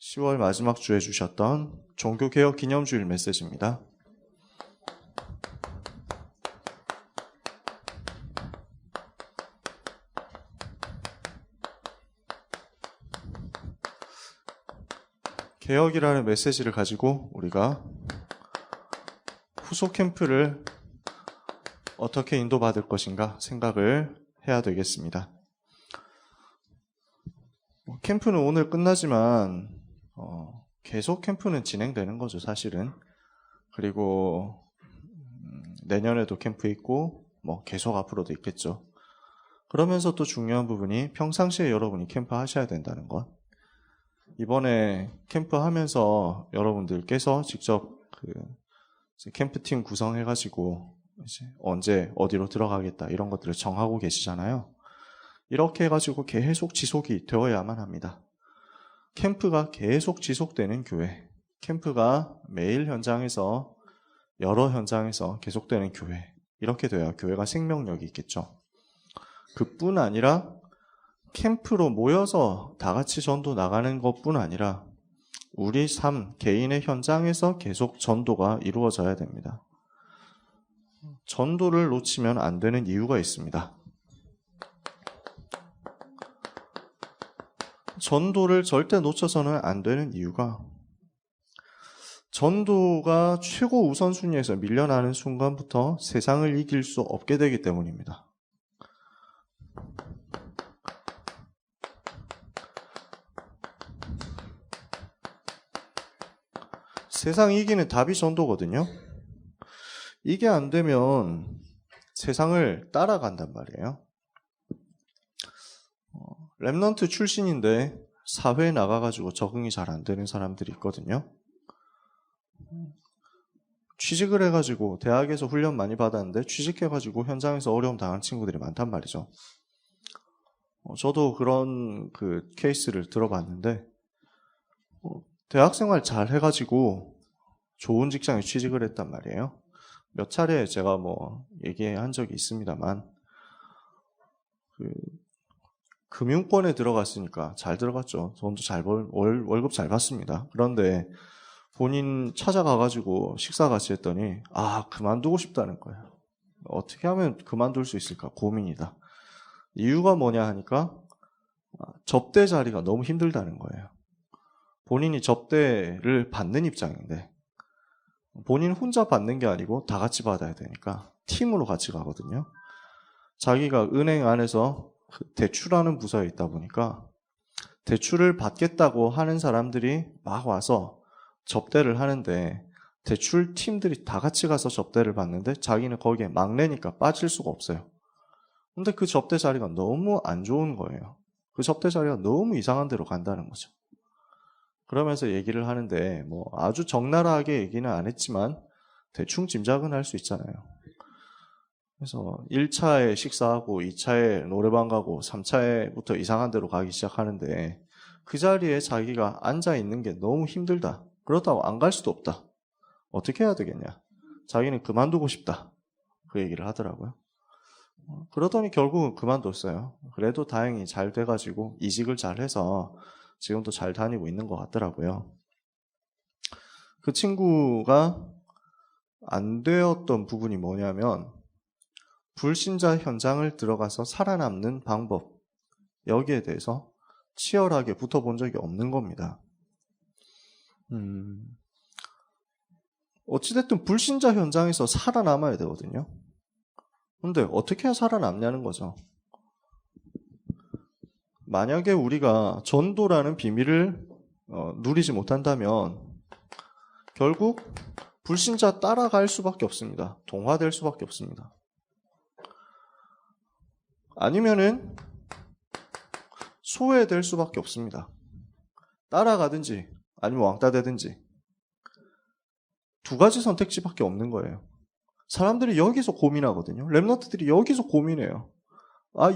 10월 마지막 주에 주셨던 종교개혁 기념주일 메시지입니다. 개혁이라는 메시지를 가지고 우리가 후속 캠프를 어떻게 인도받을 것인가 생각을 해야 되겠습니다. 캠프는 오늘 끝나지만 계속 캠프는 진행되는 거죠, 사실은. 그리고 내년에도 캠프 있고 계속 앞으로도 있겠죠. 그러면서 또 중요한 부분이 평상시에 여러분이 캠프 하셔야 된다는 것. 이번에 캠프 하면서 여러분들께서 직접 캠프팀 구성해가지고 이제 언제 어디로 들어가겠다 이런 것들을 정하고 계시잖아요. 이렇게 해가지고 계속 지속이 되어야만 합니다. 캠프가 계속 지속되는 교회, 캠프가 매일 현장에서 여러 현장에서 계속되는 교회, 이렇게 돼야 교회가 생명력이 있겠죠. 그뿐 아니라 캠프로 모여서 다 같이 전도 나가는 것뿐 아니라 우리 삶, 개인의 현장에서 계속 전도가 이루어져야 됩니다. 전도를 놓치면 안 되는 이유가 있습니다. 전도를 절대 놓쳐서는 안 되는 이유가 전도가 최고 우선순위에서 밀려나는 순간부터 세상을 이길 수 없게 되기 때문입니다. 세상 이기는 답이 전도거든요. 이게 안 되면 세상을 따라간단 말이에요. 랩넌트 출신인데 사회에 나가가지고 적응이 잘 안 되는 사람들이 있거든요. 취직을 해가지고 대학에서 훈련 많이 받았는데 취직해가지고 현장에서 어려움 당한 친구들이 많단 말이죠. 저도 그런 케이스를 들어봤는데 대학생활 잘 해가지고 좋은 직장에 취직을 했단 말이에요. 몇 차례 제가 얘기한 적이 있습니다만 금융권에 들어갔으니까 잘 들어갔죠. 돈도 잘 월급 잘 받습니다. 그런데 본인 찾아가가지고 식사 같이 했더니 그만두고 싶다는 거예요. 어떻게 하면 그만둘 수 있을까 고민이다. 이유가 뭐냐 하니까 접대 자리가 너무 힘들다는 거예요. 본인이 접대를 받는 입장인데 본인 혼자 받는 게 아니고 다 같이 받아야 되니까 팀으로 같이 가거든요. 자기가 은행 안에서 대출하는 부서에 있다 보니까 대출을 받겠다고 하는 사람들이 막 와서 접대를 하는데 대출 팀들이 다 같이 가서 접대를 받는데 자기는 거기에 막내니까 빠질 수가 없어요. 근데 그 접대 자리가 너무 안 좋은 거예요. 그 접대 자리가 너무 이상한 데로 간다는 거죠. 그러면서 얘기를 하는데 아주 적나라하게 얘기는 안 했지만 대충 짐작은 할 수 있잖아요. 그래서 1차에 식사하고 2차에 노래방 가고 3차에부터 이상한 데로 가기 시작하는데 그 자리에 자기가 앉아있는 게 너무 힘들다. 그렇다고 안 갈 수도 없다. 어떻게 해야 되겠냐. 자기는 그만두고 싶다. 그 얘기를 하더라고요. 그러더니 결국은 그만뒀어요. 그래도 다행히 잘 돼가지고 이직을 잘 해서 지금도 잘 다니고 있는 것 같더라고요. 그 친구가 안 되었던 부분이 뭐냐면 불신자 현장을 들어가서 살아남는 방법, 여기에 대해서 치열하게 붙어본 적이 없는 겁니다. 어찌됐든 불신자 현장에서 살아남아야 되거든요. 근데 어떻게 해야 살아남냐는 거죠. 만약에 우리가 전도라는 비밀을 누리지 못한다면 결국 불신자 따라갈 수밖에 없습니다. 동화될 수밖에 없습니다. 아니면은 소외될 수밖에 없습니다. 따라가든지 아니면 왕따 되든지 두 가지 선택지밖에 없는 거예요. 사람들이 여기서 고민하거든요. 랩런트들이 여기서 고민해요.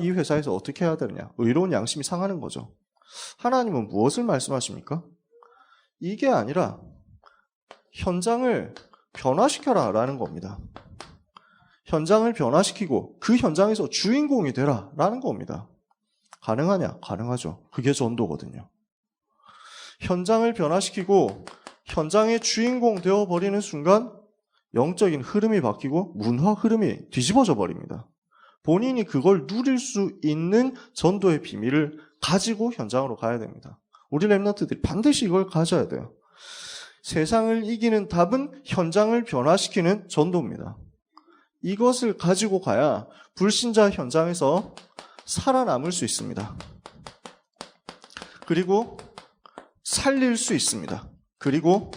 이 회사에서 어떻게 해야 되느냐. 의로운 양심이 상하는 거죠. 하나님은 무엇을 말씀하십니까? 이게 아니라 현장을 변화시켜라 라는 겁니다. 현장을 변화시키고 그 현장에서 주인공이 되라 라는 겁니다. 가능하냐? 가능하죠. 그게 전도거든요. 현장을 변화시키고 현장의 주인공 되어버리는 순간 영적인 흐름이 바뀌고 문화 흐름이 뒤집어져 버립니다. 본인이 그걸 누릴 수 있는 전도의 비밀을 가지고 현장으로 가야 됩니다. 우리 랩런트들이 반드시 이걸 가져야 돼요. 세상을 이기는 답은 현장을 변화시키는 전도입니다. 이것을 가지고 가야 불신자 현장에서 살아남을 수 있습니다. 그리고 살릴 수 있습니다. 그리고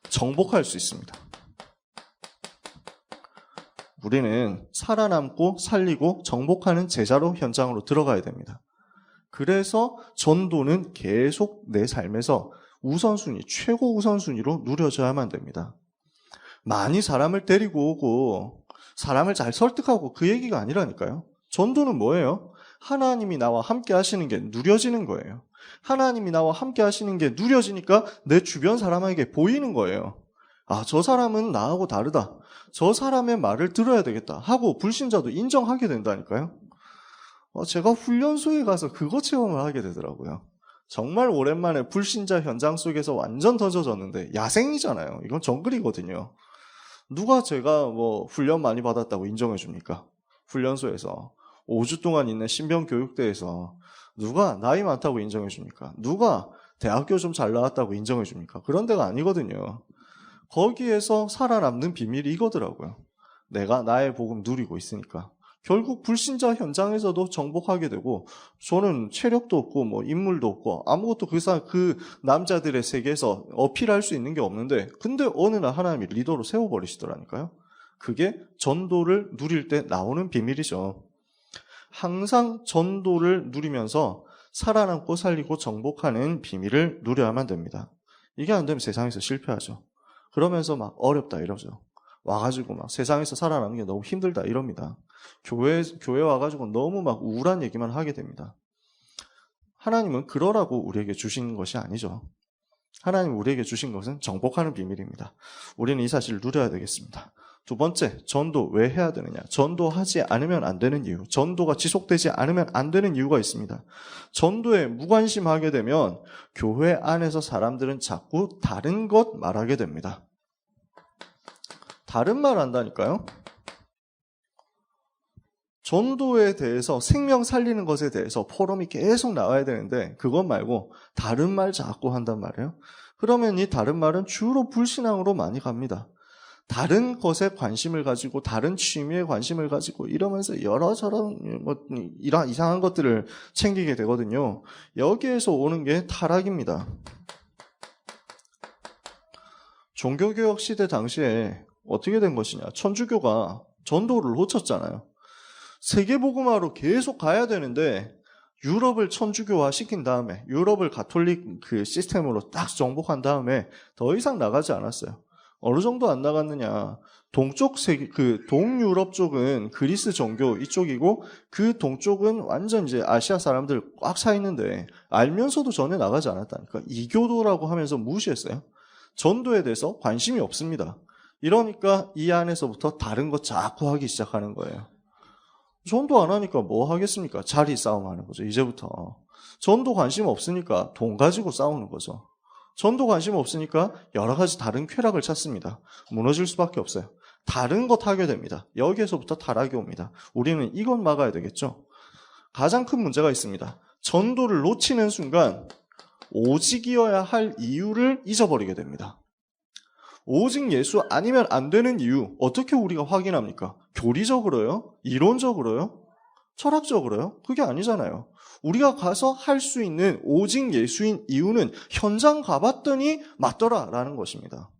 정복할 수 있습니다. 우리는 살아남고 살리고 정복하는 제자로 현장으로 들어가야 됩니다. 그래서 전도는 계속 내 삶에서 우선순위, 최고 우선순위로 누려져야만 됩니다. 많이 사람을 데리고 오고 사람을 잘 설득하고 그 얘기가 아니라니까요. 전도는 뭐예요? 하나님이 나와 함께 하시는 게 누려지는 거예요. 하나님이 나와 함께 하시는 게 누려지니까 내 주변 사람에게 보이는 거예요. 아, 저 사람은 나하고 다르다. 저 사람의 말을 들어야 되겠다 하고 불신자도 인정하게 된다니까요. 제가 훈련소에 가서 그거 체험을 하게 되더라고요. 정말 오랜만에 불신자 현장 속에서 완전 던져졌는데 야생이잖아요. 이건 정글이거든요. 누가 제가 훈련 많이 받았다고 인정해 줍니까? 훈련소에서 5주 동안 있는 신병교육대에서 누가 나이 많다고 인정해 줍니까? 누가 대학교 좀 잘 나왔다고 인정해 줍니까? 그런 데가 아니거든요. 거기에서 살아남는 비밀이 이거더라고요. 내가 나의 복음 누리고 있으니까. 결국 불신자 현장에서도 정복하게 되고, 저는 체력도 없고 인물도 없고 아무것도 그 남자들의 세계에서 어필할 수 있는 게 없는데, 근데 어느 날 하나님이 리더로 세워버리시더라니까요. 그게 전도를 누릴 때 나오는 비밀이죠. 항상 전도를 누리면서 살아남고 살리고 정복하는 비밀을 누려야만 됩니다. 이게 안 되면 세상에서 실패하죠. 그러면서 막 어렵다 이러죠. 와가지고 막 세상에서 살아남는 게 너무 힘들다 이럽니다. 교회 와가지고 너무 막 우울한 얘기만 하게 됩니다. 하나님은 그러라고 우리에게 주신 것이 아니죠. 하나님 우리에게 주신 것은 정복하는 비밀입니다. 우리는 이 사실을 누려야 되겠습니다. 두 번째, 전도 왜 해야 되느냐? 전도하지 않으면 안 되는 이유, 전도가 지속되지 않으면 안 되는 이유가 있습니다. 전도에 무관심하게 되면 교회 안에서 사람들은 자꾸 다른 것 말하게 됩니다. 다른 말 한다니까요? 전도에 대해서, 생명 살리는 것에 대해서 포럼이 계속 나와야 되는데 그것 말고 다른 말 자꾸 한단 말이에요. 그러면 이 다른 말은 주로 불신앙으로 많이 갑니다. 다른 것에 관심을 가지고 다른 취미에 관심을 가지고 이러면서 여러저런 이런 이상한 것들을 챙기게 되거든요. 여기에서 오는 게 타락입니다. 종교개혁 시대 당시에 어떻게 된 것이냐? 천주교가 전도를 놓쳤잖아요. 세계복음화로 계속 가야 되는데 유럽을 천주교화 시킨 다음에, 유럽을 가톨릭 그 시스템으로 딱 정복한 다음에 더 이상 나가지 않았어요. 어느 정도 안 나갔느냐? 동쪽 세계, 동유럽 쪽은 그리스 정교 이쪽이고, 그 동쪽은 완전 이제 아시아 사람들 꽉 차 있는데, 알면서도 전혀 나가지 않았다니까. 이교도라고 하면서 무시했어요. 전도에 대해서 관심이 없습니다. 이러니까 이 안에서부터 다른 거 자꾸 하기 시작하는 거예요. 전도 안 하니까 뭐 하겠습니까? 자리 싸움 하는 거죠, 이제부터. 전도 관심 없으니까 돈 가지고 싸우는 거죠. 전도 관심 없으니까 여러 가지 다른 쾌락을 찾습니다. 무너질 수밖에 없어요. 다른 것 하게 됩니다. 여기에서부터 타락이 옵니다. 우리는 이건 막아야 되겠죠. 가장 큰 문제가 있습니다. 전도를 놓치는 순간 오직이어야 할 이유를 잊어버리게 됩니다. 오직 예수 아니면 안 되는 이유 어떻게 우리가 확인합니까? 교리적으로요? 이론적으로요? 철학적으로요? 그게 아니잖아요. 우리가 가서 할 수 있는 오직 예수인 이유는 현장 가봤더니 맞더라라는 것입니다.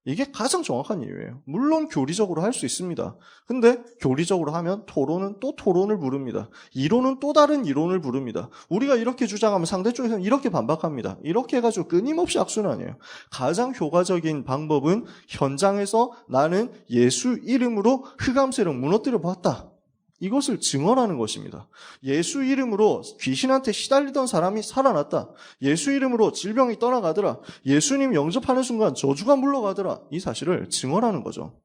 이게 가장 정확한 이유예요. 물론 교리적으로 할 수 있습니다. 근데 교리적으로 하면 토론은 또 토론을 부릅니다. 이론은 또 다른 이론을 부릅니다. 우리가 이렇게 주장하면 상대쪽에서는 이렇게 반박합니다. 이렇게 해가지고 끊임없이 악순환이에요. 가장 효과적인 방법은 현장에서 나는 예수 이름으로 흑암세력 무너뜨려 봤다. 이것을 증언하는 것입니다. 예수 이름으로 귀신한테 시달리던 사람이 살아났다. 예수 이름으로 질병이 떠나가더라. 예수님 영접하는 순간 저주가 물러가더라. 이 사실을 증언하는 거죠.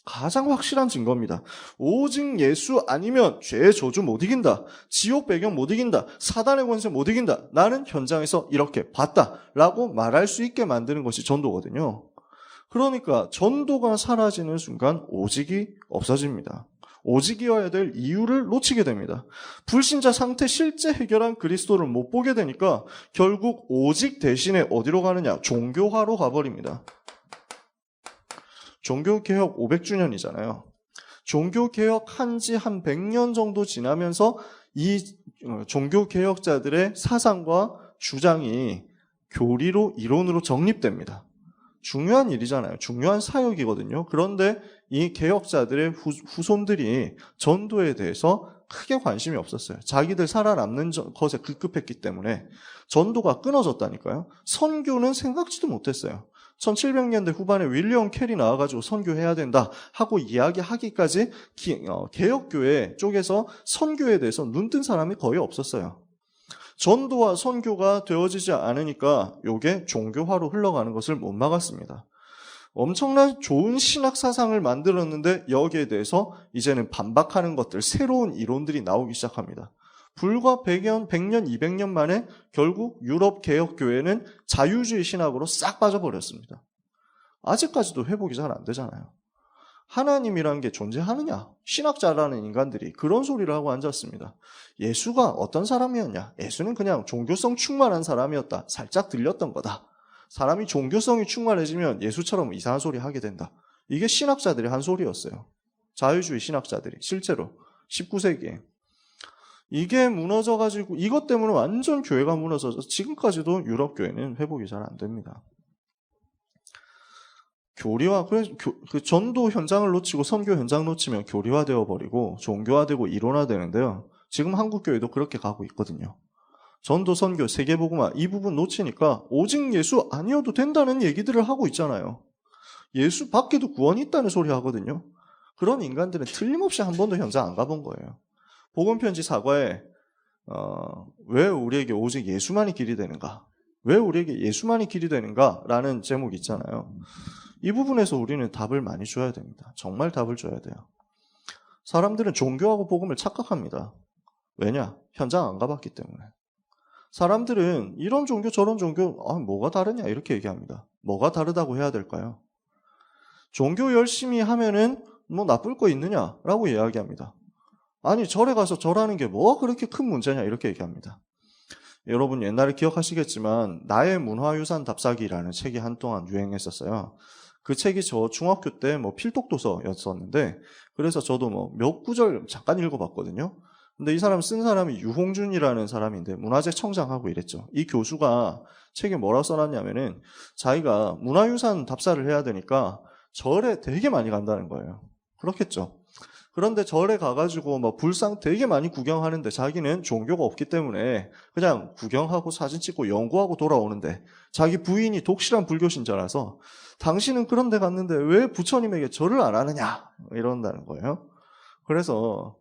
가장 확실한 증거입니다. 오직 예수 아니면 죄의 저주 못 이긴다. 지옥 배경 못 이긴다. 사단의 권세 못 이긴다. 나는 현장에서 이렇게 봤다라고 말할 수 있게 만드는 것이 전도거든요. 그러니까 전도가 사라지는 순간 오직이 없어집니다. 오직이어야 될 이유를 놓치게 됩니다. 불신자 상태 실제 해결한 그리스도를 못 보게 되니까 결국 오직 대신에 어디로 가느냐? 종교화로 가버립니다. 종교개혁 500주년이잖아요. 종교개혁 한지 한 100년 정도 지나면서 이 종교개혁자들의 사상과 주장이 교리로, 이론으로 정립됩니다. 중요한 일이잖아요. 중요한 사역이거든요. 그런데 이 개혁자들의 후손들이 전도에 대해서 크게 관심이 없었어요. 자기들 살아남는 것에 급급했기 때문에 전도가 끊어졌다니까요. 선교는 생각지도 못했어요. 1700년대 후반에 윌리엄 캐리 나와가지고 선교해야 된다 하고 이야기하기까지 개혁교회 쪽에서 선교에 대해서 눈뜬 사람이 거의 없었어요. 전도와 선교가 되어지지 않으니까 이게 종교화로 흘러가는 것을 못 막았습니다. 엄청난 좋은 신학 사상을 만들었는데 여기에 대해서 이제는 반박하는 것들, 새로운 이론들이 나오기 시작합니다. 불과 100년, 200년 만에 결국 유럽 개혁교회는 자유주의 신학으로 싹 빠져버렸습니다. 아직까지도 회복이 잘 안 되잖아요. 하나님이라는 게 존재하느냐? 신학자라는 인간들이 그런 소리를 하고 앉았습니다. 예수가 어떤 사람이었냐? 예수는 그냥 종교성 충만한 사람이었다. 살짝 들렸던 거다. 사람이 종교성이 충만해지면 예수처럼 이상한 소리 하게 된다. 이게 신학자들이 한 소리였어요. 자유주의 신학자들이 실제로 19세기에. 이게 무너져가지고 이것 때문에 완전 교회가 무너져서 지금까지도 유럽 교회는 회복이 잘 안 됩니다. 교리화, 그 전도 현장을 놓치고 선교 현장 놓치면 교리화되어 버리고 종교화되고 이론화되는데요. 지금 한국 교회도 그렇게 가고 있거든요. 전도, 선교, 세계복음화 이 부분 놓치니까 오직 예수 아니어도 된다는 얘기들을 하고 있잖아요. 예수 밖에도 구원이 있다는 소리 하거든요. 그런 인간들은 틀림없이 한 번도 현장 안 가본 거예요. 복음편지 사과에 왜 우리에게 오직 예수만이 길이 되는가? 왜 우리에게 예수만이 길이 되는가? 라는 제목이 있잖아요. 이 부분에서 우리는 답을 많이 줘야 됩니다. 정말 답을 줘야 돼요. 사람들은 종교하고 복음을 착각합니다. 왜냐? 현장 안 가봤기 때문에. 사람들은 이런 종교 저런 종교 뭐가 다르냐 이렇게 얘기합니다. 뭐가 다르다고 해야 될까요? 종교 열심히 하면은 뭐 나쁠 거 있느냐라고 이야기합니다. 아니 절에 가서 절하는 게 뭐가 그렇게 큰 문제냐 이렇게 얘기합니다. 여러분 옛날에 기억하시겠지만 나의 문화유산 답사기라는 책이 한동안 유행했었어요. 그 책이 저 중학교 때 뭐 필독도서였었는데 그래서 저도 뭐 몇 구절 잠깐 읽어봤거든요. 근데 이 사람 쓴 사람이 유홍준이라는 사람인데 문화재 청장하고 이랬죠. 이 교수가 책에 뭐라고 써놨냐면은 자기가 문화유산 답사를 해야 되니까 절에 되게 많이 간다는 거예요. 그렇겠죠. 그런데 절에 가가지고 막 불상 되게 많이 구경하는데 자기는 종교가 없기 때문에 그냥 구경하고 사진 찍고 연구하고 돌아오는데 자기 부인이 독실한 불교 신자라서 당신은 그런 데 갔는데 왜 부처님에게 절을 안 하느냐 이런다는 거예요. 그래서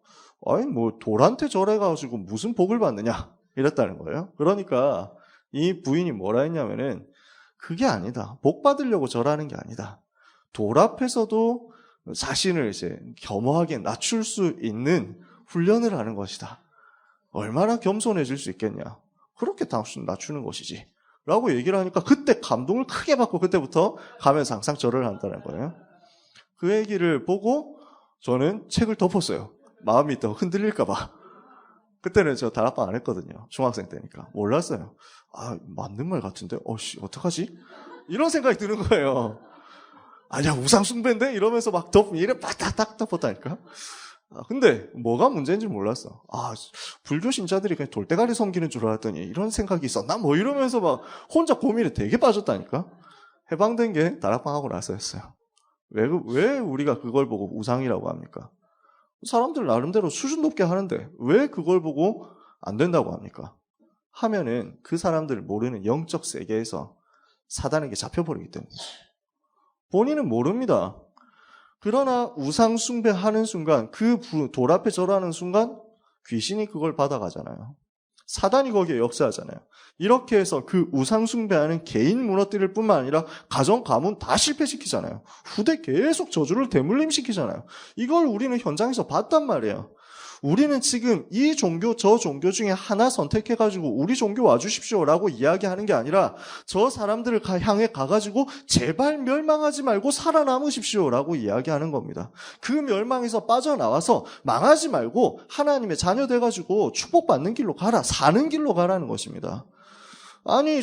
아니 뭐 돌한테 절해가지고 무슨 복을 받느냐 이랬다는 거예요. 그러니까 이 부인이 뭐라 했냐면은 그게 아니다. 복 받으려고 절하는 게 아니다. 돌 앞에서도 자신을 이제 겸허하게 낮출 수 있는 훈련을 하는 것이다. 얼마나 겸손해질 수 있겠냐. 그렇게 당신 낮추는 것이지. 라고 얘기를 하니까 그때 감동을 크게 받고 그때부터 가면서 항상 절을 한다는 거예요. 그 얘기를 보고 저는 책을 덮었어요. 마음이 더 흔들릴까 봐. 그때는 저 다락방 안 했거든요. 중학생 때니까. 몰랐어요. 아, 맞는 말 같은데? 어떡하지? 이런 생각이 드는 거예요. 아니야, 우상숭배인데? 이러면서 막 이래 딱 덮었다니까? 근데 뭐가 문제인지 몰랐어. 불교 신자들이 그냥 돌대가리 섬기는 줄 알았더니 이런 생각이 있었나? 뭐 이러면서 막 혼자 고민에 되게 빠졌다니까? 해방된 게 다락방하고 나서였어요. 왜 우리가 그걸 보고 우상이라고 합니까? 사람들 나름대로 수준 높게 하는데 왜 그걸 보고 안 된다고 합니까? 하면은 그 사람들 모르는 영적 세계에서 사단에게 잡혀버리기 때문이죠. 본인은 모릅니다. 그러나 우상 숭배하는 순간 그 돌 앞에 절하는 순간 귀신이 그걸 받아가잖아요. 사단이 거기에 역사하잖아요. 이렇게 해서 그 우상 숭배하는 개인 무너뜨릴 뿐만 아니라 가정, 가문 다 실패시키잖아요. 후대 계속 저주를 대물림시키잖아요. 이걸 우리는 현장에서 봤단 말이에요. 우리는 지금 이 종교 저 종교 중에 하나 선택해가지고 우리 종교 와주십시오라고 이야기하는 게 아니라 저 사람들을 향해 가가지고 제발 멸망하지 말고 살아남으십시오라고 이야기하는 겁니다. 그 멸망에서 빠져나와서 망하지 말고 하나님의 자녀 돼가지고 축복받는 길로 가라, 사는 길로 가라는 것입니다. 아니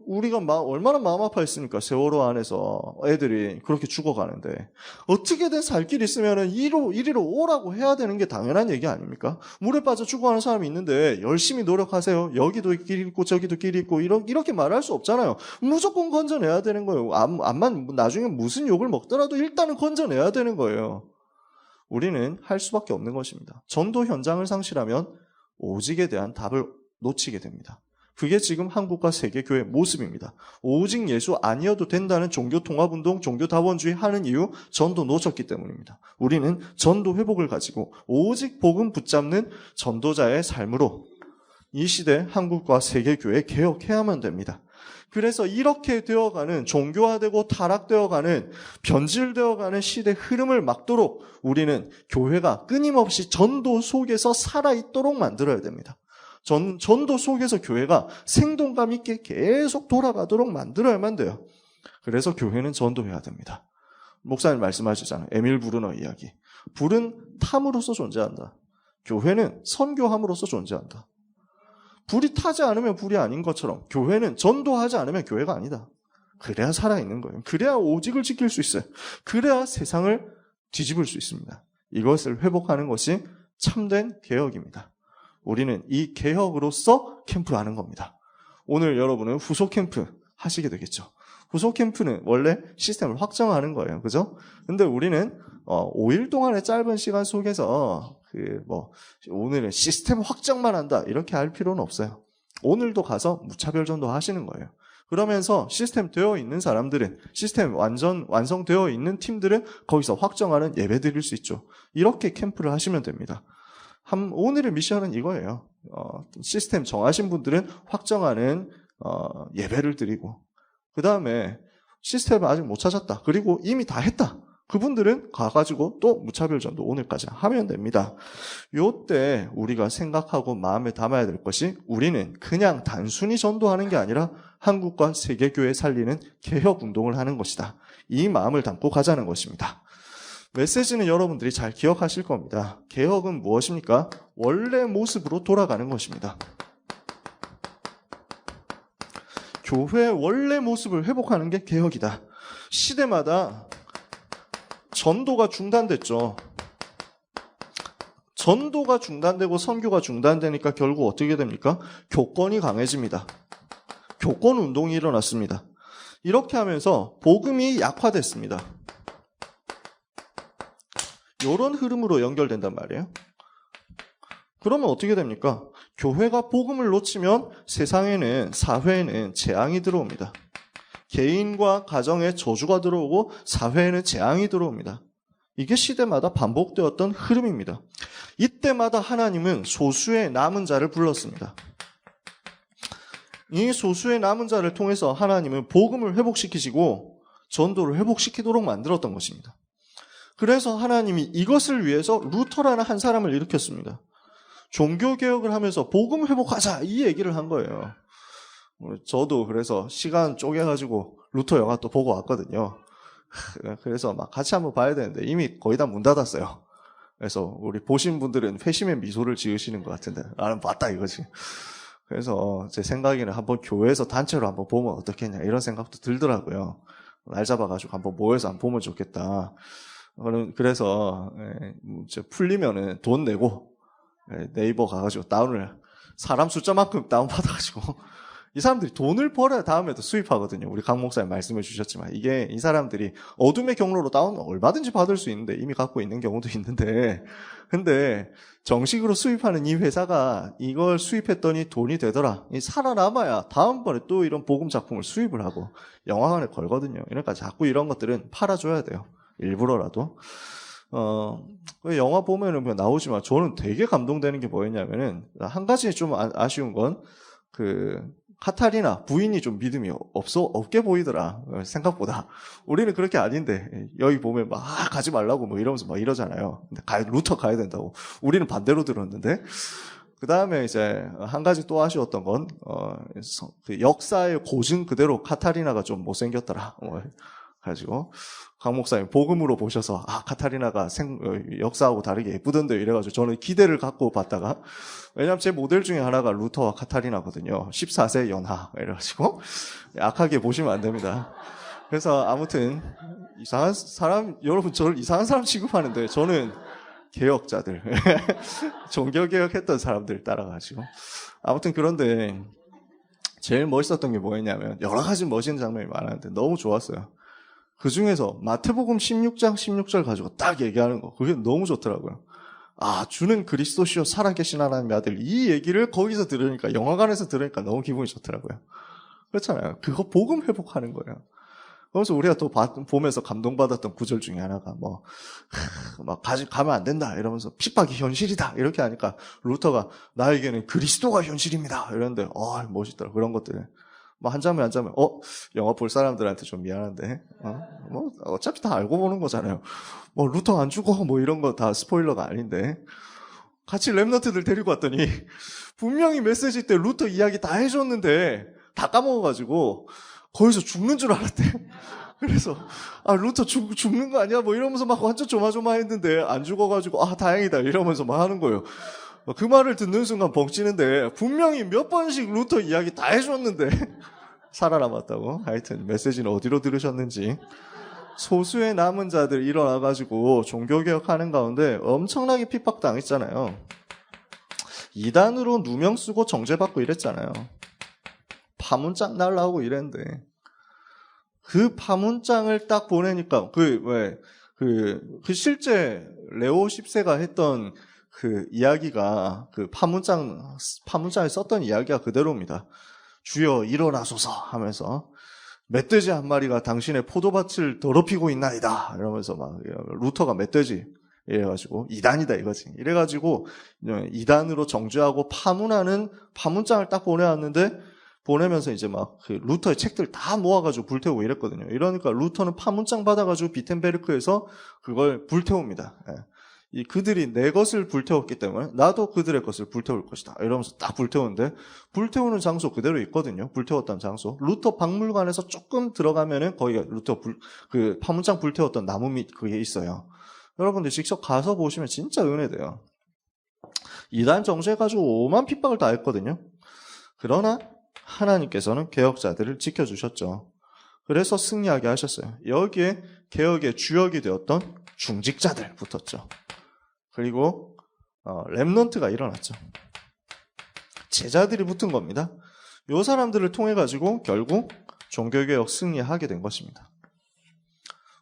우리가 얼마나 마음 아파했습니까? 세월호 안에서 애들이 그렇게 죽어가는데 어떻게든 살 길 있으면 이리로 오라고 해야 되는 게 당연한 얘기 아닙니까? 물에 빠져 죽어가는 사람이 있는데 열심히 노력하세요. 여기도 길 있고 저기도 길 있고 이렇게 말할 수 없잖아요. 무조건 건져내야 되는 거예요. 암만 나중에 무슨 욕을 먹더라도 일단은 건져내야 되는 거예요. 우리는 할 수밖에 없는 것입니다. 전도 현장을 상실하면 오직에 대한 답을 놓치게 됩니다. 그게 지금 한국과 세계교회의 모습입니다. 오직 예수 아니어도 된다는 종교통합운동, 종교다원주의 하는 이유 전도 놓쳤기 때문입니다. 우리는 전도 회복을 가지고 오직 복음 붙잡는 전도자의 삶으로 이 시대 한국과 세계교회 개혁해야만 됩니다. 그래서 이렇게 되어가는 종교화되고 타락되어가는 변질되어가는 시대 흐름을 막도록 우리는 교회가 끊임없이 전도 속에서 살아있도록 만들어야 됩니다. 전도 속에서 교회가 생동감 있게 계속 돌아가도록 만들어야만 돼요. 그래서 교회는 전도해야 됩니다. 목사님 말씀하시잖아요. 에밀 브루너 이야기. 불은 탐으로서 존재한다. 교회는 선교함으로써 존재한다. 불이 타지 않으면 불이 아닌 것처럼 교회는 전도하지 않으면 교회가 아니다. 그래야 살아있는 거예요. 그래야 오직을 지킬 수 있어요. 그래야 세상을 뒤집을 수 있습니다. 이것을 회복하는 것이 참된 개혁입니다. 우리는 이 개혁으로서 캠프하는 겁니다. 오늘 여러분은 후속 캠프 하시게 되겠죠. 후속 캠프는 원래 시스템을 확정하는 거예요. 그죠? 근데 우리는 5일 동안의 짧은 시간 속에서 오늘은 시스템 확정만 한다 이렇게 할 필요는 없어요. 오늘도 가서 무차별 전도 하시는 거예요. 그러면서 시스템 되어 있는 사람들은, 시스템 완성되어 있는 팀들은 거기서 확정하는 예배 드릴 수 있죠. 이렇게 캠프를 하시면 됩니다. 오늘의 미션은 이거예요. 시스템 정하신 분들은 확정하는 예배를 드리고, 그 다음에 시스템을 아직 못 찾았다. 그리고 이미 다 했다. 그분들은 가가지고 또 무차별 전도 오늘까지 하면 됩니다. 요때 우리가 생각하고 마음에 담아야 될 것이, 우리는 그냥 단순히 전도하는 게 아니라 한국과 세계교회 살리는 개혁운동을 하는 것이다. 이 마음을 담고 가자는 것입니다. 메시지는 여러분들이 잘 기억하실 겁니다. 개혁은 무엇입니까? 원래 모습으로 돌아가는 것입니다. 교회의 원래 모습을 회복하는 게 개혁이다. 시대마다 전도가 중단됐죠. 전도가 중단되고 선교가 중단되니까 결국 어떻게 됩니까? 교권이 강해집니다. 교권 운동이 일어났습니다. 이렇게 하면서 복음이 약화됐습니다. 이런 흐름으로 연결된단 말이에요. 그러면 어떻게 됩니까? 교회가 복음을 놓치면 세상에는, 사회에는 재앙이 들어옵니다. 개인과 가정에 저주가 들어오고 사회에는 재앙이 들어옵니다. 이게 시대마다 반복되었던 흐름입니다. 이때마다 하나님은 소수의 남은 자를 불렀습니다. 이 소수의 남은 자를 통해서 하나님은 복음을 회복시키시고 전도를 회복시키도록 만들었던 것입니다. 그래서 하나님이 이것을 위해서 루터라는 한 사람을 일으켰습니다. 종교개혁을 하면서 복음 회복하자 이 얘기를 한 거예요. 저도 그래서 시간 쪼개가지고 루터 영화 또 보고 왔거든요. 그래서 막 같이 한번 봐야 되는데 이미 거의 다 문 닫았어요. 그래서 우리 보신 분들은 회심의 미소를 지으시는 것 같은데 나는 봤다 이거지. 그래서 제 생각에는 한번 교회에서 단체로 한번 보면 어떻겠냐 이런 생각도 들더라고요. 날 잡아가지고 한번 모여서 한번 보면 좋겠다. 그래서 풀리면은 돈 내고 네이버 가가지고 사람 숫자만큼 다운받아가지고 이 사람들이 돈을 벌어야 다음에도 수입하거든요. 우리 강 목사님 말씀해 주셨지만 이게 이 사람들이 어둠의 경로로 다운 얼마든지 받을 수 있는데 이미 갖고 있는 경우도 있는데 근데 정식으로 수입하는 이 회사가 이걸 수입했더니 돈이 되더라. 살아남아야 다음번에 또 이런 복음 작품을 수입을 하고 영화관에 걸거든요. 그러니까 자꾸 이런 것들은 팔아줘야 돼요. 일부러라도. 그 영화 보면은 뭐 나오지만 저는 되게 감동되는 게 뭐였냐면은 한 가지 좀 아쉬운 건 카타리나 부인이 좀 믿음이 없게 보이더라. 생각보다. 우리는 그렇게 아닌데, 여기 보면 막, 가지 말라고 뭐 이러면서 막 이러잖아요. 근데 루터 가야 된다고. 우리는 반대로 들었는데. 그 다음에 이제, 한 가지 또 아쉬웠던 건, 그 역사의 고증 그대로 카타리나가 좀 못생겼더라. 가지고. 강 목사님 복음으로 보셔서, 카타리나가 역사하고 다르게 예쁘던데 이래가지고 저는 기대를 갖고 봤다가, 왜냐면 제 모델 중에 하나가 루터와 카타리나거든요. 14세 연하. 이래가지고, 약하게 보시면 안 됩니다. 그래서 아무튼, 이상한 사람, 여러분 저를 이상한 사람 취급하는데, 저는 개혁자들, 종교개혁 했던 사람들 따라가지고. 아무튼 그런데, 제일 멋있었던 게 뭐였냐면, 여러 가지 멋있는 장면이 많았는데, 너무 좋았어요. 그 중에서 마태복음 16장 16절 가지고 딱 얘기하는 거. 그게 너무 좋더라고요. 주는 그리스도시요 살아계신 하나님의 아들. 이 얘기를 거기서 들으니까, 영화관에서 들으니까 너무 기분이 좋더라고요. 그렇잖아요. 그거 복음 회복하는 거예요. 그래서 우리가 또 보면서 감동받았던 구절 중에 하나가 가면 안 된다 이러면서 핍박이 현실이다 이렇게 하니까 루터가 나에게는 그리스도가 현실입니다 이러는데 멋있더라. 그런 것들. 한 장면 영화 볼 사람들한테 좀 미안한데 어차피 다 알고 보는 거잖아요. 루터 안 죽어 이런 거 다 스포일러가 아닌데 같이 랩너트들 데리고 왔더니 분명히 메시지 때 루터 이야기 다 해줬는데 다 까먹어가지고 거기서 죽는 줄 알았대. 그래서 루터 죽는 거 아니야 이러면서 막 완전 조마조마했는데 안 죽어가지고 다행이다 이러면서 막 하는 거예요. 그 말을 듣는 순간 벙찌는데 분명히 몇 번씩 루터 이야기 다 해줬는데 살아남았다고. 하여튼 메시지는 어디로 들으셨는지. 소수의 남은 자들 일어나가지고 종교개혁하는 가운데 엄청나게 핍박당했잖아요. 이단으로 누명 쓰고 정죄받고 이랬잖아요. 파문장 날라오고 이랬는데 그 파문장을 딱 보내니까 실제 레오 10세가 했던 그 이야기가 파문장에 썼던 이야기가 그대로입니다. 주여 일어나소서 하면서 멧돼지 한 마리가 당신의 포도밭을 더럽히고 있나이다 이러면서 막 루터가 멧돼지 이래가지고 이단이다 이거지. 이래가지고 이단으로 정죄하고 파문하는 파문장을 딱 보내왔는데 보내면서 이제 그 루터의 책들 다 모아가지고 불태우고 이랬거든요. 이러니까 루터는 파문장 받아가지고 비텐베르크에서 그걸 불태웁니다. 그들이 내 것을 불태웠기 때문에 나도 그들의 것을 불태울 것이다. 이러면서 딱 불태우는데 불태우는 장소 그대로 있거든요. 불태웠던 장소. 루터 박물관에서 조금 들어가면은 거기가 루터 그 파문장 불태웠던 나무 밑 그게 있어요. 여러분들 직접 가서 보시면 진짜 은혜돼요. 이단 정죄해가지고 오만 핍박을 다 했거든요. 그러나 하나님께서는 개혁자들을 지켜주셨죠. 그래서 승리하게 하셨어요. 여기에 개혁의 주역이 되었던 중직자들 붙었죠. 그리고 렘넌트가 일어났죠. 제자들이 붙은 겁니다. 이 사람들을 통해 가지고 결국 종교개혁 승리하게 된 것입니다.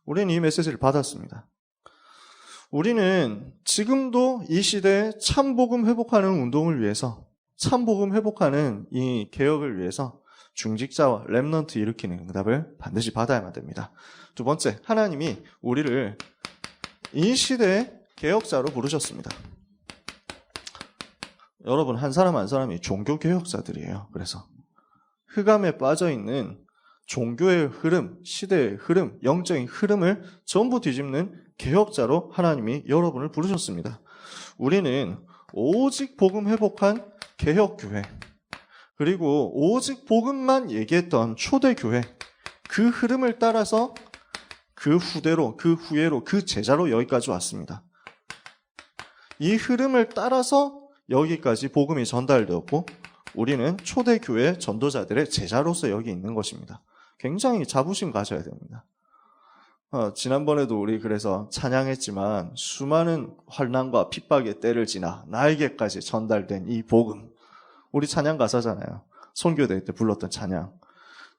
우리는 이 메시지를 받았습니다. 우리는 지금도 이 시대에 참복음 회복하는 운동을 위해서 참복음 회복하는 이 개혁을 위해서 중직자와 렘넌트 일으키는 응답을 반드시 받아야만 됩니다. 두 번째, 하나님이 우리를 이 시대의 개혁자로 부르셨습니다. 여러분 한 사람 한 사람이 종교개혁자들이에요. 그래서 흑암에 빠져있는 종교의 흐름, 시대의 흐름, 영적인 흐름을 전부 뒤집는 개혁자로 하나님이 여러분을 부르셨습니다. 우리는 오직 복음 회복한 개혁교회, 그리고 오직 복음만 얘기했던 초대교회, 그 흐름을 따라서 그 후대로, 그 후예로, 그 제자로 여기까지 왔습니다. 이 흐름을 따라서 여기까지 복음이 전달되었고 우리는 초대교회 전도자들의 제자로서 여기 있는 것입니다. 굉장히 자부심 가져야 됩니다. 지난번에도 우리 그래서 찬양했지만 수많은 환난과 핍박의 때를 지나 나에게까지 전달된 이 복음, 우리 찬양 가사잖아요. 선교대회 때 불렀던 찬양.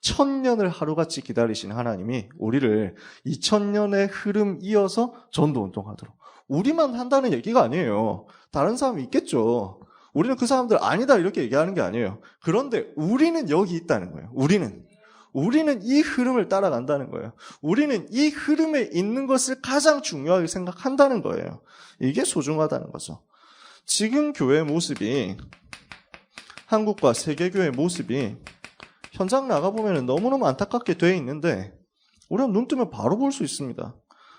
1000년을 하루같이 기다리신 하나님이 우리를 2000년의 흐름 이어서 전도운동하도록, 우리만 한다는 얘기가 아니에요. 다른 사람이 있겠죠. 우리는 그 사람들 아니다 이렇게 얘기하는 게 아니에요. 그런데 우리는 여기 있다는 거예요. 우리는 이 흐름을 따라간다는 거예요. 우리는 이 흐름에 있는 것을 가장 중요하게 생각한다는 거예요. 이게 소중하다는 거죠. 지금 교회의 모습이, 한국과 세계교회의 모습이 현장 나가보면 너무너무 안타깝게 돼 있는데 우리는 눈 뜨면 바로 볼 수 있습니다.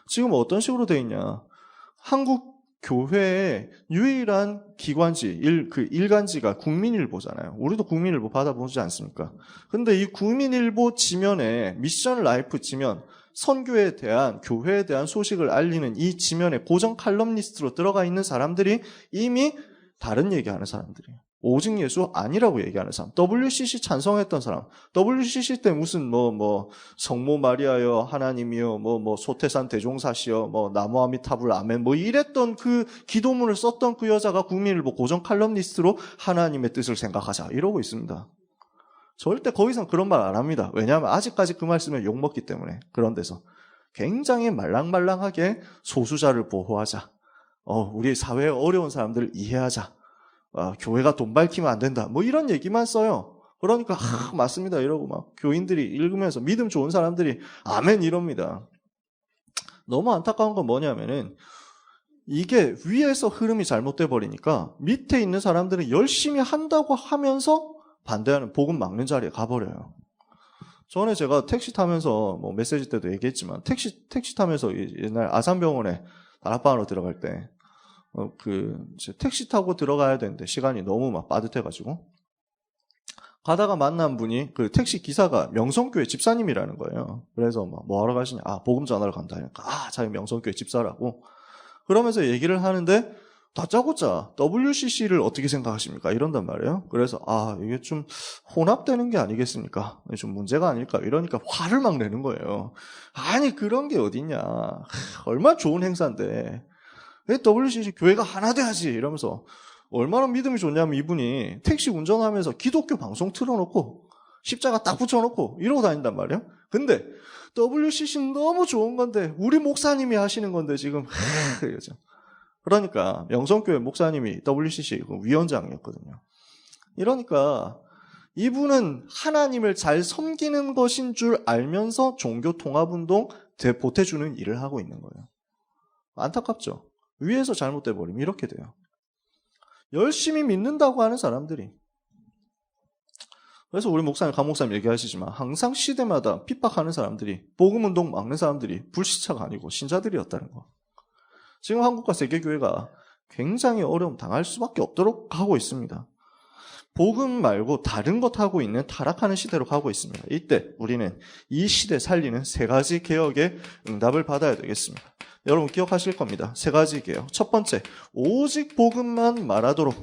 지금 어떤 식으로 돼 있냐. 한국 교회의 유일한 기관지, 일간지가 국민일보잖아요. 우리도 국민일보 받아보지 않습니까? 근데 이 국민일보 지면에 미션 라이프 지면, 선교에 대한, 교회에 대한 소식을 알리는 이 지면에 고정 칼럼니스트로 들어가 있는 사람들이 이미 다른 얘기하는 사람들이에요. 오직 예수 아니라고 얘기하는 사람. WCC 찬성했던 사람. WCC 때 무슨 성모 마리아여 하나님이여 소태산 대종사시여 나무아미타불 아멘 이랬던 그 기도문을 썼던 그 여자가 국민일보 고정 칼럼니스트로 하나님의 뜻을 생각하자 이러고 있습니다. 절대 거기선 그런 말 안 합니다. 왜냐하면 아직까지 그 말씀에 욕먹기 때문에. 그런 데서 굉장히 말랑말랑하게 소수자를 보호하자. 우리 사회의 어려운 사람들을 이해하자. 교회가 돈 밝히면 안 된다. 이런 얘기만 써요. 그러니까 맞습니다 이러고 막 교인들이 읽으면서 믿음 좋은 사람들이 아멘 이럽니다. 너무 안타까운 건 뭐냐면은 이게 위에서 흐름이 잘못돼 버리니까 밑에 있는 사람들은 열심히 한다고 하면서 반대하는 복음 막는 자리에 가버려요. 전에 제가 택시 타면서 메시지 때도 얘기했지만 택시 타면서 옛날 아산병원에 다락방으로 들어갈 때 택시 타고 들어가야 되는데 시간이 너무 막 빠듯해가지고 가다가 만난 분이 그 택시 기사가 명성교회 집사님이라는 거예요. 그래서 뭐 하러 가시냐? 복음 전하러 간다니까. 자기 명성교회 집사라고. 그러면서 얘기를 하는데 다짜고짜 WCC를 어떻게 생각하십니까? 이런단 말이에요. 그래서 이게 좀 혼합되는 게 아니겠습니까? 좀 문제가 아닐까? 이러니까 화를 막 내는 거예요. 아니 그런 게 어딨냐? 얼마나 좋은 행사인데. 왜 WCC 교회가 하나 돼야지 이러면서 얼마나 믿음이 좋냐면 이분이 택시 운전하면서 기독교 방송 틀어놓고 십자가 딱 붙여놓고 이러고 다닌단 말이에요. 근데 WCC는 너무 좋은 건데 우리 목사님이 하시는 건데 지금 그러죠. 그러니까 명성교회 목사님이 WCC 위원장이었거든요. 이러니까 이분은 하나님을 잘 섬기는 것인 줄 알면서 종교통합운동 보태주는 일을 하고 있는 거예요. 안타깝죠. 위에서 잘못돼 버리면 이렇게 돼요. 열심히 믿는다고 하는 사람들이. 그래서 우리 목사님, 강 목사님 얘기하시지만 항상 시대마다 핍박하는 사람들이, 복음운동 막는 사람들이 불시차가 아니고 신자들이었다는 거. 지금 한국과 세계교회가 굉장히 어려움 당할 수밖에 없도록 가고 있습니다. 복음 말고 다른 것 하고 있는 타락하는 시대로 가고 있습니다. 이때 우리는 이 시대 살리는 세 가지 개혁의 응답을 받아야 되겠습니다. 여러분 기억하실 겁니다. 세 가지 개혁. 첫 번째, 오직 복음만 말하도록.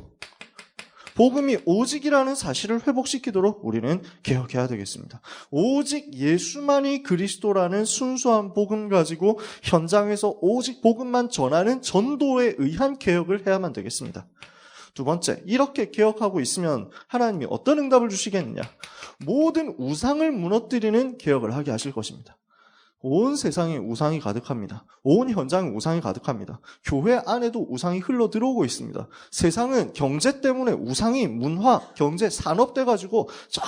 복음이 오직이라는 사실을 회복시키도록 우리는 개혁해야 되겠습니다. 오직 예수만이 그리스도라는 순수한 복음 가지고 현장에서 오직 복음만 전하는 전도에 의한 개혁을 해야만 되겠습니다. 두 번째, 이렇게 개혁하고 있으면 하나님이 어떤 응답을 주시겠느냐? 모든 우상을 무너뜨리는 개혁을 하게 하실 것입니다. 온 세상에 우상이 가득합니다. 온 현장에 우상이 가득합니다. 교회 안에도 우상이 흘러 들어오고 있습니다. 세상은 경제 때문에 우상이 문화, 경제, 산업 돼가지고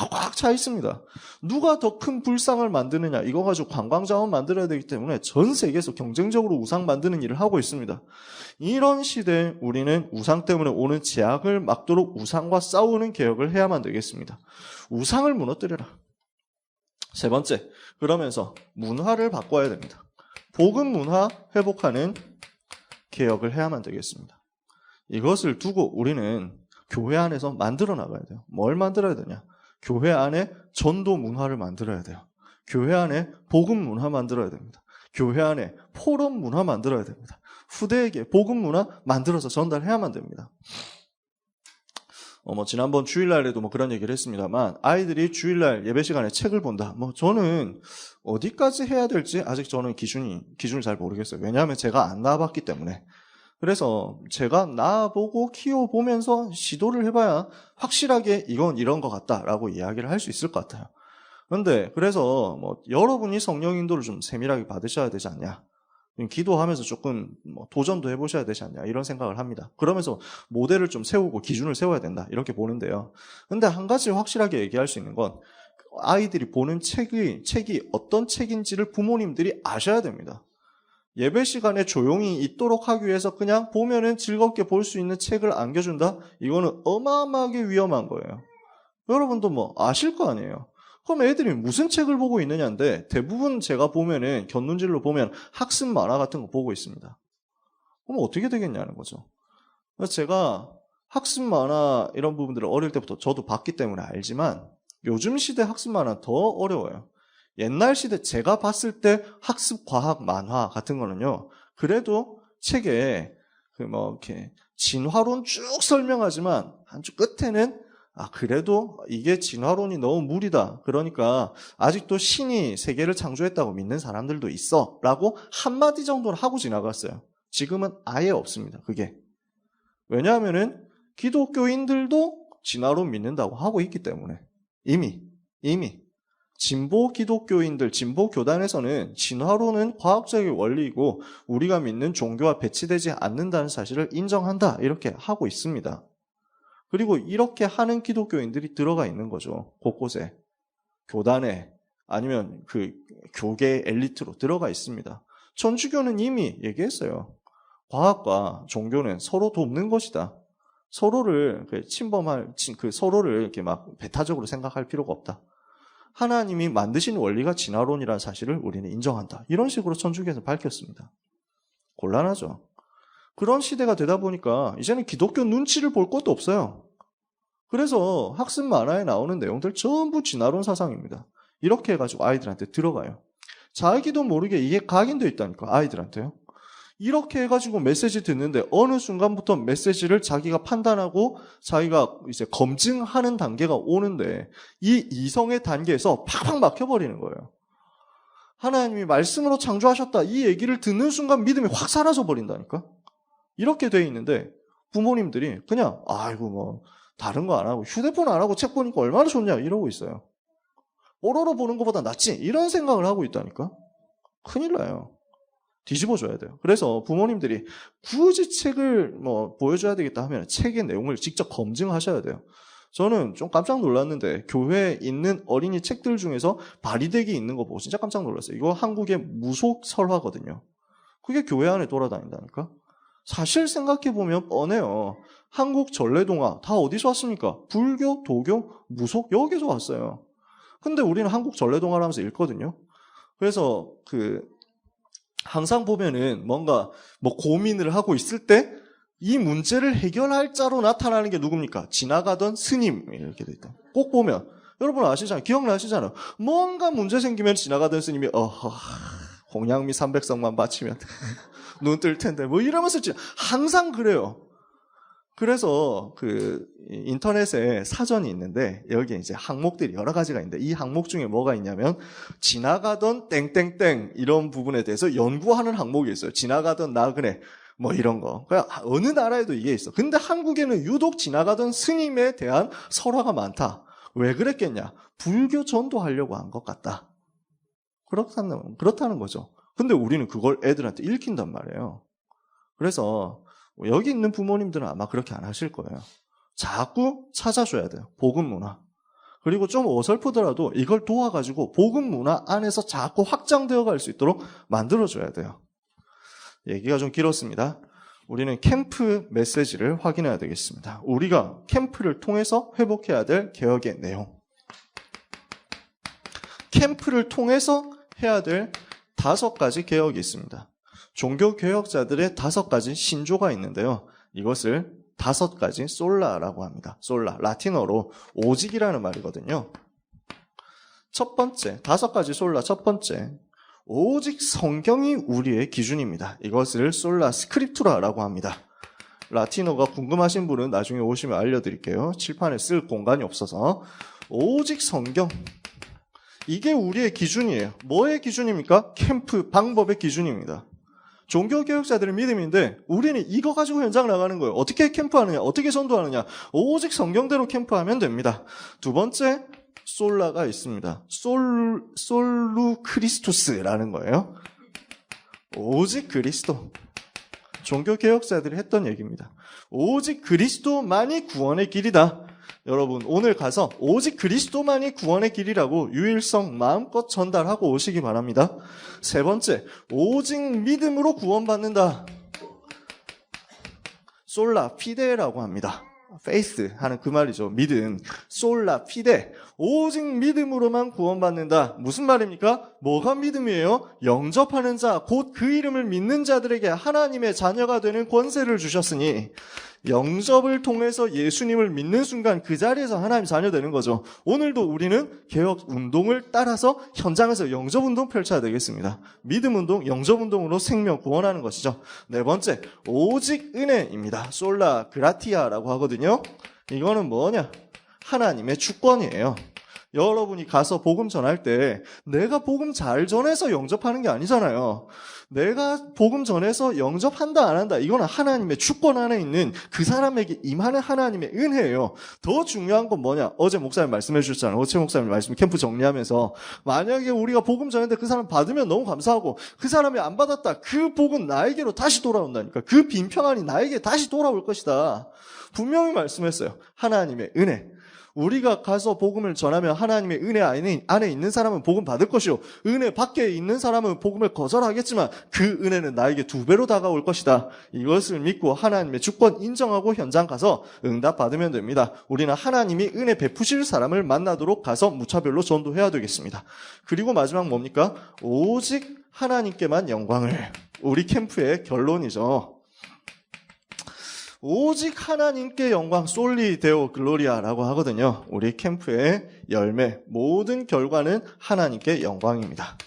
꽉 차 있습니다. 누가 더 큰 불상을 만드느냐 이거 가지고 관광자원 만들어야 되기 때문에 전 세계에서 경쟁적으로 우상 만드는 일을 하고 있습니다. 이런 시대에 우리는 우상 때문에 오는 제약을 막도록 우상과 싸우는 개혁을 해야만 되겠습니다. 우상을 무너뜨려라. 세 번째, 그러면서 문화를 바꿔야 됩니다. 복음 문화 회복하는 개혁을 해야만 되겠습니다. 이것을 두고 우리는 교회 안에서 만들어 나가야 돼요. 뭘 만들어야 되냐? 교회 안에 전도 문화를 만들어야 돼요. 교회 안에 복음 문화 만들어야 됩니다. 교회 안에 포럼 문화 만들어야 됩니다. 후대에게 복음 문화 만들어서 전달해야만 됩니다. 지난번 주일날에도 그런 얘기를 했습니다만, 아이들이 주일날 예배 시간에 책을 본다. 저는 어디까지 해야 될지 아직 저는 기준을 잘 모르겠어요. 왜냐하면 제가 안 낳아봤기 때문에. 그래서 제가 낳아보고 키워보면서 시도를 해봐야 확실하게 이건 이런 것 같다라고 이야기를 할 수 있을 것 같아요. 그런데 그래서 여러분이 성령 인도를 좀 세밀하게 받으셔야 되지 않냐. 기도하면서 조금 도전도 해보셔야 되지 않냐 이런 생각을 합니다. 그러면서 모델을 좀 세우고 기준을 세워야 된다 이렇게 보는데요. 근데 한 가지 확실하게 얘기할 수 있는 건 아이들이 보는 책이 어떤 책인지를 부모님들이 아셔야 됩니다. 예배 시간에 조용히 있도록 하기 위해서 그냥 보면은 즐겁게 볼 수 있는 책을 안겨준다? 이거는 어마어마하게 위험한 거예요. 여러분도 뭐 아실 거 아니에요. 그럼 애들이 무슨 책을 보고 있느냐인데 대부분 제가 보면은 견눈질로 보면 학습 만화 같은 거 보고 있습니다. 그럼 어떻게 되겠냐는 거죠. 그래서 제가 학습 만화 이런 부분들을 어릴 때부터 저도 봤기 때문에 알지만 요즘 시대 학습 만화는 더 어려워요. 옛날 시대 제가 봤을 때 학습 과학 만화 같은 거는요. 그래도 책에 이렇게 진화론 쭉 설명하지만 한쪽 끝에는 그래도 이게 진화론이 너무 무리다. 그러니까 아직도 신이 세계를 창조했다고 믿는 사람들도 있어. 라고 한마디 정도는 하고 지나갔어요. 지금은 아예 없습니다. 그게. 왜냐하면은 기독교인들도 진화론 믿는다고 하고 있기 때문에. 이미. 진보 기독교인들, 진보 교단에서는 진화론은 과학적인 원리이고 우리가 믿는 종교와 배치되지 않는다는 사실을 인정한다. 이렇게 하고 있습니다. 그리고 이렇게 하는 기독교인들이 들어가 있는 거죠. 곳곳에. 교단에 아니면 그 교계 엘리트로 들어가 있습니다. 천주교는 이미 얘기했어요. 과학과 종교는 서로 돕는 것이다. 서로를 서로를 이렇게 막 배타적으로 생각할 필요가 없다. 하나님이 만드신 원리가 진화론이라는 사실을 우리는 인정한다. 이런 식으로 천주교에서 밝혔습니다. 곤란하죠. 그런 시대가 되다 보니까 이제는 기독교 눈치를 볼 것도 없어요. 그래서 학습 만화에 나오는 내용들 전부 진화론 사상입니다. 이렇게 해가지고 아이들한테 들어가요. 자기도 모르게 이게 각인되어 있다니까, 아이들한테요. 이렇게 해가지고 메시지 듣는데 어느 순간부터 메시지를 자기가 판단하고 자기가 이제 검증하는 단계가 오는데 이 이성의 단계에서 팍팍 막혀버리는 거예요. 하나님이 말씀으로 창조하셨다. 이 얘기를 듣는 순간 믿음이 확 사라져버린다니까. 이렇게 돼 있는데 부모님들이 그냥 다른 거 안 하고 휴대폰 안 하고 책 보니까 얼마나 좋냐 이러고 있어요. 뽀로로 보는 것보다 낫지 이런 생각을 하고 있다니까. 큰일 나요. 뒤집어줘야 돼요. 그래서 부모님들이 굳이 책을 보여줘야 되겠다 하면 책의 내용을 직접 검증하셔야 돼요. 저는 좀 깜짝 놀랐는데 교회에 있는 어린이 책들 중에서 바리대기 있는 거 보고 진짜 깜짝 놀랐어요. 이거 한국의 무속설화거든요. 그게 교회 안에 돌아다닌다니까. 사실 생각해보면 뻔해요. 한국 전래동화 다 어디서 왔습니까? 불교, 도교, 무속 여기서 왔어요. 근데 우리는 한국 전래동화를 하면서 읽거든요. 그래서 항상 보면은 뭔가 고민을 하고 있을 때 이 문제를 해결할 자로 나타나는 게 누굽니까? 지나가던 스님 이렇게 돼 있다. 꼭 보면 여러분 아시잖아요. 기억나시잖아요. 뭔가 문제 생기면 지나가던 스님이 공양미 300성만 바치면 눈 뜰 텐데 이러면서 항상 그래요. 그래서 인터넷에 사전이 있는데 여기에 이제 항목들이 여러 가지가 있는데 이 항목 중에 뭐가 있냐면 지나가던 땡땡땡 이런 부분에 대해서 연구하는 항목이 있어요. 지나가던 나그네 이런 거. 그러니까 어느 나라에도 이게 있어. 근데 한국에는 유독 지나가던 스님에 대한 설화가 많다. 왜 그랬겠냐? 불교 전도하려고 한 것 같다. 그렇다는 거죠. 근데 우리는 그걸 애들한테 읽힌단 말이에요. 그래서 여기 있는 부모님들은 아마 그렇게 안 하실 거예요. 자꾸 찾아줘야 돼요. 복음 문화. 그리고 좀 어설프더라도 이걸 도와가지고 복음 문화 안에서 자꾸 확장되어 갈 수 있도록 만들어줘야 돼요. 얘기가 좀 길었습니다. 우리는 캠프 메시지를 확인해야 되겠습니다. 우리가 캠프를 통해서 회복해야 될 개혁의 내용. 캠프를 통해서 해야 될 5가지 개혁이 있습니다. 종교개혁자들의 5가지 신조가 있는데요. 이것을 5가지 솔라라고 합니다. 솔라, 라틴어로 오직이라는 말이거든요. 첫 번째, 5가지 솔라 첫 번째, 오직 성경이 우리의 기준입니다. 이것을 솔라 스크립투라라고 합니다. 라틴어가 궁금하신 분은 나중에 오시면 알려드릴게요. 칠판에 쓸 공간이 없어서. 오직 성경. 이게 우리의 기준이에요. 뭐의 기준입니까? 캠프 방법의 기준입니다. 종교개혁자들의 믿음인데 우리는 이거 가지고 현장 나가는 거예요. 어떻게 캠프하느냐, 어떻게 전도하느냐. 오직 성경대로 캠프하면 됩니다. 두 번째, 솔라가 있습니다. 솔루 크리스토스라는 거예요. 오직 그리스도. 종교개혁자들이 했던 얘기입니다. 오직 그리스도만이 구원의 길이다. 여러분 오늘 가서 오직 그리스도만이 구원의 길이라고 유일성 마음껏 전달하고 오시기 바랍니다. 세 번째, 오직 믿음으로 구원받는다. 솔라 피데라고 합니다. faith 하는 그 말이죠. 믿음. 솔라 피데. 오직 믿음으로만 구원받는다. 무슨 말입니까? 뭐가 믿음이에요? 영접하는 자, 곧 그 이름을 믿는 자들에게 하나님의 자녀가 되는 권세를 주셨으니 영접을 통해서 예수님을 믿는 순간 그 자리에서 하나님 자녀 되는 거죠. 오늘도 우리는 개혁 운동을 따라서 현장에서 영접 운동 펼쳐야 되겠습니다. 믿음 운동, 영접 운동으로 생명 구원하는 것이죠. 네 번째, 오직 은혜입니다. 솔라 그라티아라고 하거든요. 이거는 뭐냐? 하나님의 주권이에요. 여러분이 가서 복음 전할 때 내가 복음 잘 전해서 영접하는 게 아니잖아요. 내가 복음 전해서 영접한다 안 한다, 이거는 하나님의 주권 안에 있는 그 사람에게 임하는 하나님의 은혜예요. 더 중요한 건 뭐냐? 어제 목사님 말씀해 주셨잖아요. 어제 목사님 말씀 캠프 정리하면서 만약에 우리가 복음 전했는데 그 사람 받으면 너무 감사하고 그 사람이 안 받았다, 그 복은 나에게로 다시 돌아온다니까. 그 빈평안이 나에게 다시 돌아올 것이다. 분명히 말씀했어요. 하나님의 은혜. 우리가 가서 복음을 전하면 하나님의 은혜 안에 있는 사람은 복음 받을 것이요, 은혜 밖에 있는 사람은 복음을 거절하겠지만 그 은혜는 나에게 2배로 다가올 것이다. 이것을 믿고 하나님의 주권 인정하고 현장 가서 응답 받으면 됩니다. 우리는 하나님이 은혜 베푸실 사람을 만나도록 가서 무차별로 전도해야 되겠습니다. 그리고 마지막 뭡니까? 오직 하나님께만 영광을. 우리 캠프의 결론이죠. 오직 하나님께 영광, 솔리 데오 글로리아라고 하거든요. 우리 캠프의 열매, 모든 결과는 하나님께 영광입니다.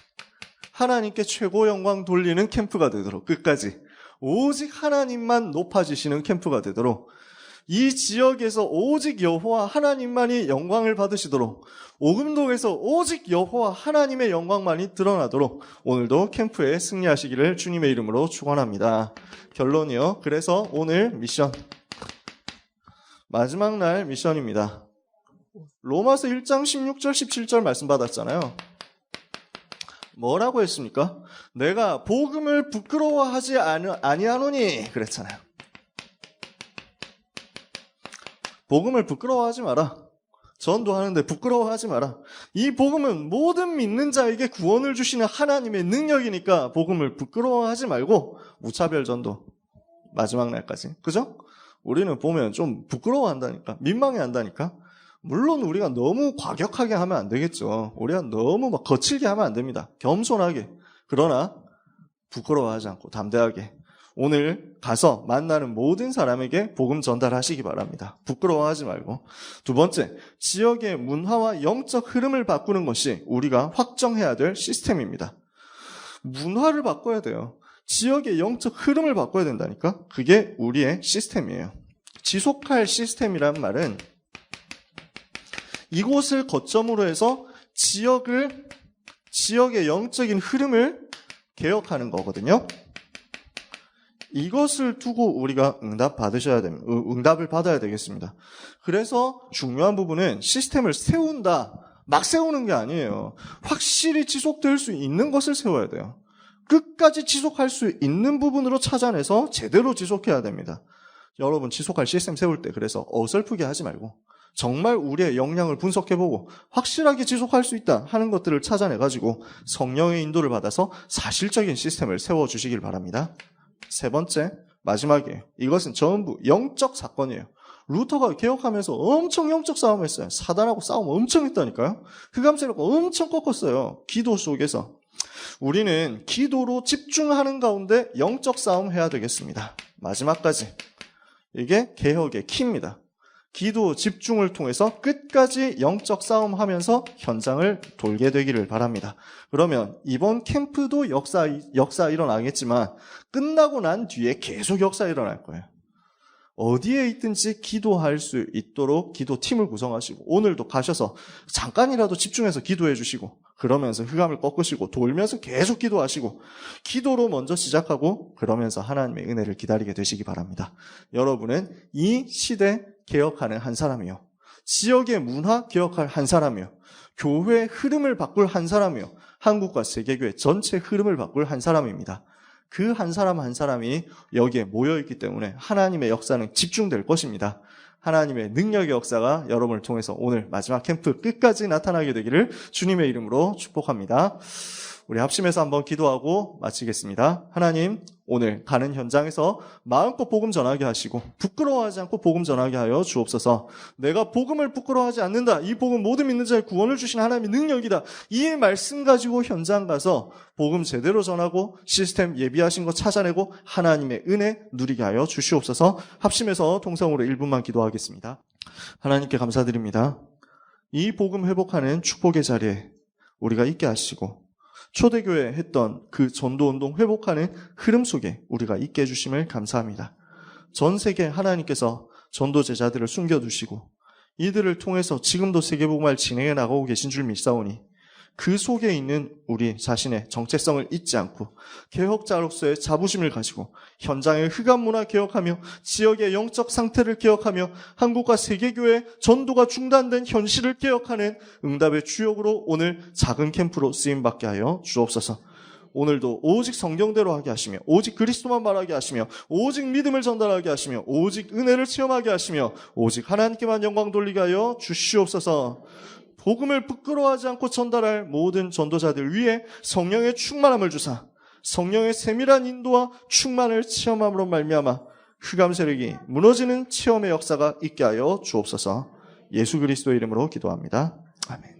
하나님께 최고 영광 돌리는 캠프가 되도록, 끝까지 오직 하나님만 높아지시는 캠프가 되도록, 이 지역에서 오직 여호와 하나님만이 영광을 받으시도록, 오금동에서 오직 여호와 하나님의 영광만이 드러나도록 오늘도 캠프에 승리하시기를 주님의 이름으로 축원합니다. 결론이요. 그래서 오늘 미션, 마지막 날 미션입니다. 로마서 1장 16절 17절 말씀 받았잖아요. 뭐라고 했습니까? 내가 복음을 부끄러워하지 아니하노니 그랬잖아요. 복음을 부끄러워하지 마라. 전도하는데 부끄러워하지 마라. 이 복음은 모든 믿는 자에게 구원을 주시는 하나님의 능력이니까 복음을 부끄러워하지 말고 무차별 전도, 마지막 날까지. 그죠? 우리는 보면 좀 부끄러워한다니까, 민망해한다니까. 물론 우리가 너무 과격하게 하면 안 되겠죠. 우리가 너무 막 거칠게 하면 안 됩니다. 겸손하게. 그러나 부끄러워하지 않고 담대하게 오늘 가서 만나는 모든 사람에게 복음 전달하시기 바랍니다. 부끄러워하지 말고. 두 번째, 지역의 문화와 영적 흐름을 바꾸는 것이 우리가 확정해야 될 시스템입니다. 문화를 바꿔야 돼요. 지역의 영적 흐름을 바꿔야 된다니까? 그게 우리의 시스템이에요. 지속할 시스템이란 말은 이곳을 거점으로 해서 지역의 영적인 흐름을 개혁하는 거거든요. 이것을 두고 우리가 응답을 받아야 되겠습니다. 그래서 중요한 부분은 시스템을 세운다, 막 세우는 게 아니에요. 확실히 지속될 수 있는 것을 세워야 돼요. 끝까지 지속할 수 있는 부분으로 찾아내서 제대로 지속해야 됩니다. 여러분 지속할 시스템 세울 때 그래서 어설프게 하지 말고 정말 우리의 역량을 분석해보고 확실하게 지속할 수 있다 하는 것들을 찾아내가지고 성령의 인도를 받아서 사실적인 시스템을 세워주시길 바랍니다. 세 번째, 마지막이에요. 이것은 전부 영적 사건이에요. 루터가 개혁하면서 엄청 영적 싸움했어요. 사단하고 싸움 엄청 했다니까요. 흑암세력과 엄청 꺾었어요. 기도 속에서. 우리는 기도로 집중하는 가운데 영적 싸움 해야 되겠습니다. 마지막까지. 이게 개혁의 키입니다. 기도 집중을 통해서 끝까지 영적 싸움하면서 현장을 돌게 되기를 바랍니다. 그러면 이번 캠프도 역사 일어나겠지만 끝나고 난 뒤에 계속 역사 일어날 거예요. 어디에 있든지 기도할 수 있도록 기도팀을 구성하시고 오늘도 가셔서 잠깐이라도 집중해서 기도해 주시고 그러면서 흑암을 꺾으시고 돌면서 계속 기도하시고 기도로 먼저 시작하고 그러면서 하나님의 은혜를 기다리게 되시기 바랍니다. 여러분은 이 시대 개혁하는 한 사람이요. 지역의 문화 개혁할 한 사람이요. 교회의 흐름을 바꿀 한 사람이요. 한국과 세계교회 전체 흐름을 바꿀 한 사람입니다. 그 한 사람 한 사람이 여기에 모여있기 때문에 하나님의 역사는 집중될 것입니다. 하나님의 능력의 역사가 여러분을 통해서 오늘 마지막 캠프 끝까지 나타나게 되기를 주님의 이름으로 축복합니다. 우리 합심해서 한번 기도하고 마치겠습니다. 하나님, 오늘 가는 현장에서 마음껏 복음 전하게 하시고 부끄러워하지 않고 복음 전하게 하여 주옵소서. 내가 복음을 부끄러워하지 않는다. 이 복음 모든 믿는 자의 구원을 주신 하나님의 능력이다. 이 말씀 가지고 현장 가서 복음 제대로 전하고 시스템 예비하신 거 찾아내고 하나님의 은혜 누리게 하여 주시옵소서. 합심해서 통성으로 1분만 기도하겠습니다. 하나님께 감사드립니다. 이 복음 회복하는 축복의 자리에 우리가 있게 하시고 초대교회 했던 그 전도운동 회복하는 흐름 속에 우리가 있게 해주심을 감사합니다. 전 세계 하나님께서 전도 제자들을 숨겨두시고 이들을 통해서 지금도 세계복음화를 진행해 나가고 계신 줄 믿사오니 그 속에 있는 우리 자신의 정체성을 잊지 않고 개혁자로서의 자부심을 가지고 현장의 흑암 문화 개혁하며 지역의 영적 상태를 개혁하며 한국과 세계교회 전도가 중단된 현실을 개혁하는 응답의 주역으로 오늘 작은 캠프로 쓰임받게 하여 주옵소서. 오늘도 오직 성경대로 하게 하시며 오직 그리스도만 말하게 하시며 오직 믿음을 전달하게 하시며 오직 은혜를 체험하게 하시며 오직 하나님께만 영광 돌리게 하여 주시옵소서. 복음을 부끄러워하지 않고 전달할 모든 전도자들 위해 성령의 충만함을 주사 성령의 세밀한 인도와 충만을 체험함으로 말미암아 흑암 세력이 무너지는 체험의 역사가 있게 하여 주옵소서. 예수 그리스도의 이름으로 기도합니다. 아멘.